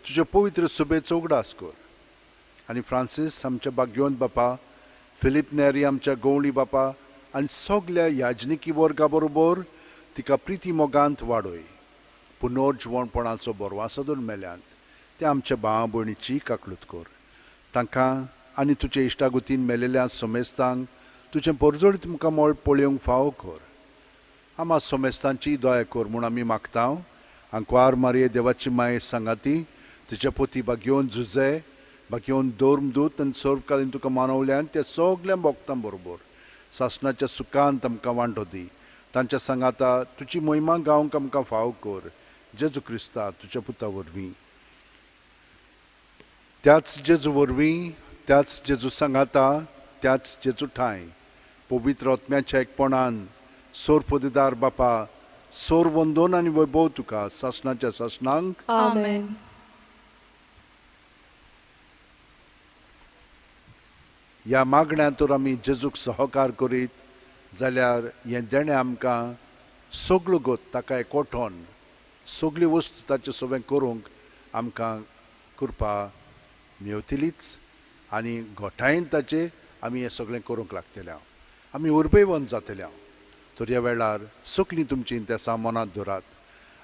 तुजे पवित्र सुबेचो उगडास कर. आनी फ्रांसीस आमच्या भाग्यवंत बापा, फिलीप नेरी आमच्या गवळी बापा आनी सगल्या याजनिकी वर्गा बरोबर तिका प्रिती मोगांत वाडय. पुनर्जीवणपणाचो बरवासो दवर मेल्यांत ते आमच्या भावा भयणीची काकलूत कर. तांकां आनी तुजे इश्टागुतीन मेलेल्या सोमेस्तांक तुजें परजोड तुमकां मोळ पळोवंक फावो कर. आमा सोमेस्तांची दया कर म्हूण आमी मागता. आंकवार मारये देवाची माये सांगाती, तुजे पोती भाग्यवन झुजे, भाग्यवन दोर्मदूत आनी सर्वकालीन तुका मानवल्यान त्या सगल्या भक्तां बरोबर सासणाच्या सुखांत आमकां वांटो दी. तांच्या सांगाता तुजी महिमा गावंक आमकां फाव कर. जेजू क्रिस्ता तुज्या पुता वरवीं. त्याच जेजू वरवीं, त्याच जेजू सांगाता, त्याच जेजू ठांय पवित्र आत्म्याच्या एकपणान सोर पदवीदार बापा, सोर वंदन आनी वैभव तुका सासणाच्या सासणांक. Amen. ह्या मागण्यांतूर आमी जेजूक सहकार करीत जाल्यार हें देणें आमकां सगळो गोत ताका एकवटोन सगळी वस्तू ताचे सवें करूंक आमकां कृपा मेवतलीच. आनी गोठायेन ताचे आमी हें सगळें करूंक लागतले. आमी उर्बेवंत जातले. तर ह्या वेळार सगळीं तुमची इंतेसां मनांत दवरात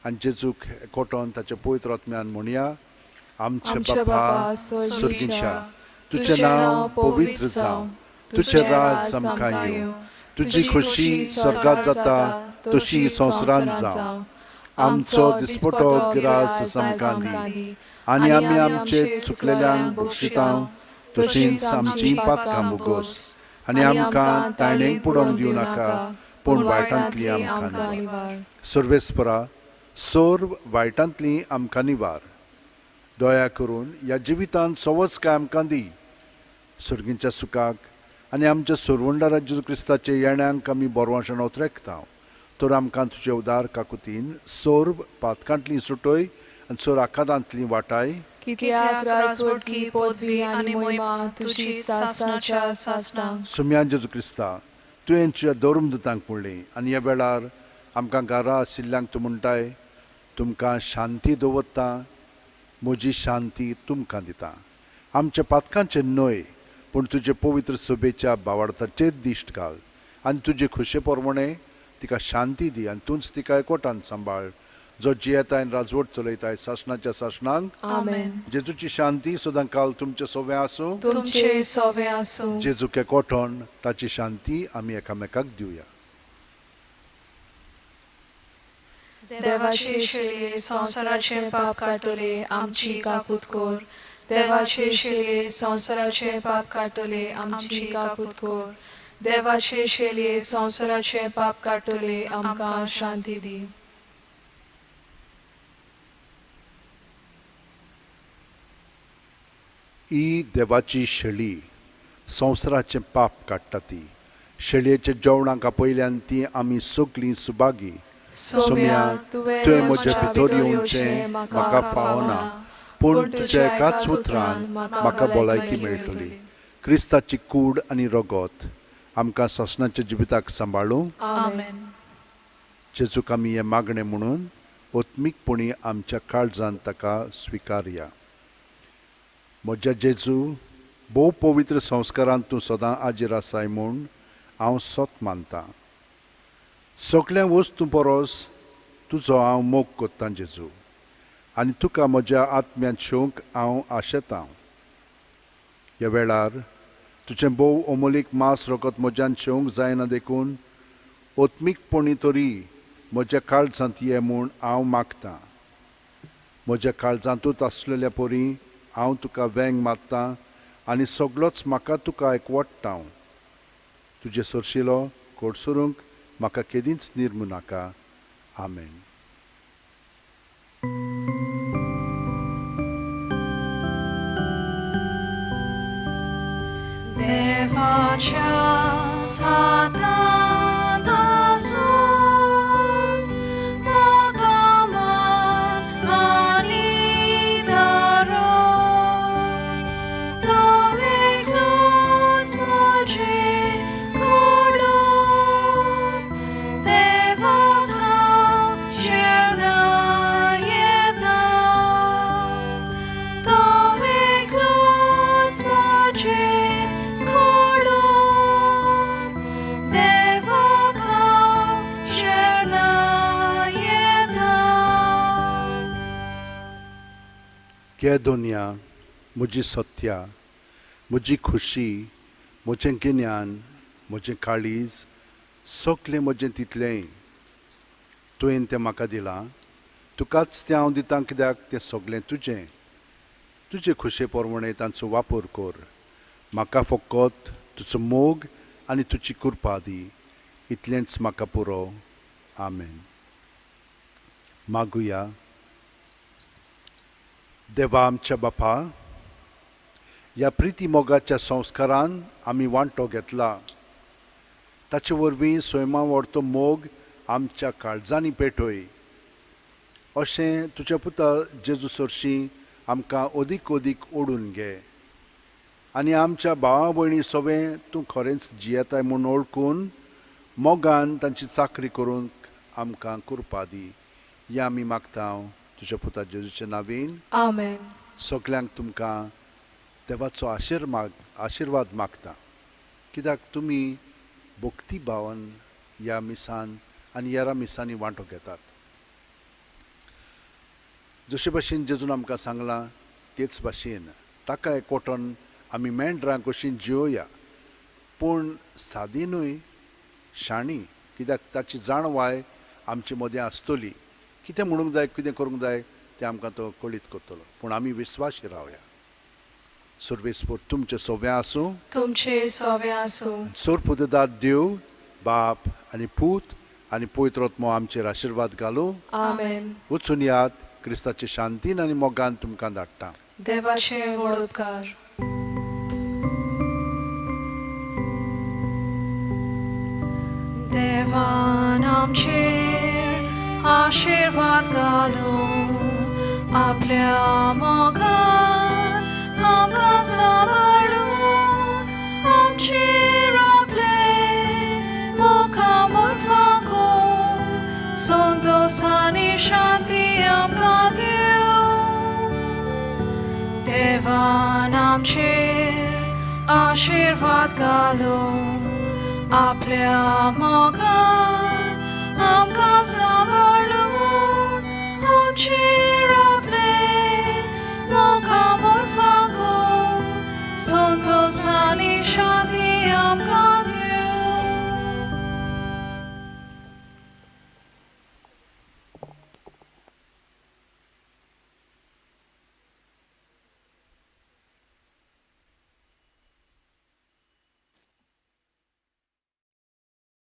आनी जेजूक एकवटोन ताच्या पवित्र आत्म्यान म्हणया, आमचे बापा सुर्गीच्या, तुजें नांव पवित्र जावं, तुजें राज आमकां येवं, तुजी खोशी स्वर्गांत जाता तशी संवसारांत जावं. आमचो दिसपटो गिरास आमकां दी आनी आमी आमचे चुकलेल्यांक बक्षितांव, तशींच आमची पातकां बुगोस आनी आमकां तायणेक पडोवंक दिवं नाका, पूण वायटांतली आमकां निवार. सर्वेस्परा, सोर वायटांतली आमकां निवार. दया करून ह्या जिवितांत सवच काय आमकां दी. सुर्गीच्या सुखाक आनी आमच्या सुरवंडारा जेजू क्रिस्ताचे येण्याक आमी बोरवांशान उतरेकता तर आमकां तुजे उदार काकुतीन सोर्व पातकांतली सुटोय आनी सोर आकांतांतली वाटाय कित्याक रासवडकी पदवी आनी मोहिमा तुजीच सासणाच्या सासणांक. सुम्यान जेजू क्रिस्ता तुवें तुज्या दोरुमदूतांक म्हणलें आनी ह्या वेळार आमकां घरा आशिल्ल्यांक तूं म्हणटाय तुमकां शांती दवरता म्हजी शांती तुमकां दिता. आमच्या पातकांचे न्हय पूण तुजे पवित्र सोबेच्या भावार्थाचेर दिश्ट घाल आनी तुजे खुशे पोरमणे तिका शांती दी आनी तूंच तिका एकवटान सांबाळ जो जियेताय आनी राजवट चलयताय सासणाच्या सासणांक. आमेन. जेजूची शांती सदां काल तुमचे सोबे आसूं. तुमचे सोवे आसूं. जेजूक एकवटोन ताची शांती आमी एकामेकाक दिवया. देवाचे शेळे संसाराचे पाप काटोले आमची काकूत कोर. देवाचे शेळे संसाराचे पाप काटोले आमची काकूत कोर. देवाचे शेळे संसाराचे पाप काटोले आमकां शांती दी. ही देवाची शेळी संवसाराचें पाप काडटा ती. शेळयेच्या जेवणाक पयल्यान ती आमी सगलीं सुभागी. सोम्या तुवें म्हजे भितर येवचें म्हाका फावना पूण तुज्या एकाच उतरान म्हाका भलायकी मेळटली. क्रिस्ताची कूड आनी रगत आमकां सासणाच्या जिविताक सांबाळूं. आमेन. जेजूक आमी हें मागणें म्हणून ओत्मीकपणी आमच्या काळजांत ताका स्विकारया. म्हज्या जेजू भोव पवित्र संस्कारांत तूं सदां आजीर आसाय म्हूण हांव सोत मानतां. सगळ्या वस्तू परस तुजो हांव मोग कोत्तां जेजू आनी तुका म्हज्या आत्म्यांत शेवंक हांव आशेतां. ह्या वेळार तुजें भोव अमोलीक मास रगत म्हज्यान शेवंक जायना देखून ओत्मीकपणी तरी म्हज्या काळजांत ये म्हूण हांव मागतां. म्हज्या काळजांतूच आसलेल्या परी हांव तुका वेंग मारतां आनी सगळोच म्हाका तुका एकवटतां. तुजे सरशिलो कोडसुरूंक म्हाका केदींच निर्मू नाका. आमेन. देवाच्या हातांत आसून म्हाका मान आनी दारों. तो एकलोच म्हजें घडोवन देवाक हांव शेणा येता. तो एकलोच म्हजें केदोनिया म्हजी सत्या म्हजी खुशी म्हजें गिन्यान म्हजें काळीज सगलें म्हजें तितलें तुवें तें म्हाका दिलां. तुकाच तें हांव दितां कित्याक तें सगलें तुजें. तुजे खुशे पोरमणे तांचो वापर कर. म्हाका फकत तुजो मोग आनी तुजी कृपा दी. इतलेंच म्हाका पुरो. आमेन. मागुया. देवा आमच्या बापा, ह्या प्रिती मोगाच्या संस्कारान आमी वांटो घेतला. ताचे वरवीं स्वयंमा व्हरतो मोग आमच्या काळजांनी पेटोय. अशें तुज्या पुता जेजू सरशी आमकां ओदीक ओदीक ओडून घे आनी आमच्या भावा भयणी सवें तूं खरेंच जियेताय म्हूण ओळखून मोगान तांची चाकरी करूंक आमकां कृपा दी. हें आमी मागता तुज्या पुता जेजूच्या नांवेन. आमेन. सगल्यांक तुमकां देवाचो आशिर्वाद मागता कित्याक तुमी भक्ती भावान ह्या मिसान आनी हेरा मिसांनी वांटो घेतात. जशे भाशेन जेजून आमकां सांगलां तेच भाशेन ताका एकवटोन आमी मेंढरां कशीं जियोया पूण सादी न्हय शाणी कित्याक ताची जाणवाय आमचे मदें आसतली. कितें म्हणूंक जाय कितें करूंक जाय तें आमकां तो कळीत करतलो पूण आमी विस्वासी रावया. सर्वेस्पर तुमचे सोवें आसूं. तुमचे सोवें आसूं. सोरपुतेदार देव बाप आनी पूत आनी पवित्र आत्मो आमचेर आशिर्वाद घालूं. आमेन. वचून यात क्रिस्ताचे शांतीन आनी मोगान तुमकां धाडटा. देवाचे व्हड उपकार. देवान आमचेर आशीर्वाद घालून आपल्या मोगान आमकां सांबाळून आमचेर आपले मोगां मुखाकून संतोष आनी शांती आमकां दिवं देवान आमचेर आशीर्वाद घालून आपल्या मोगान आमकां सांबाळून आमचेर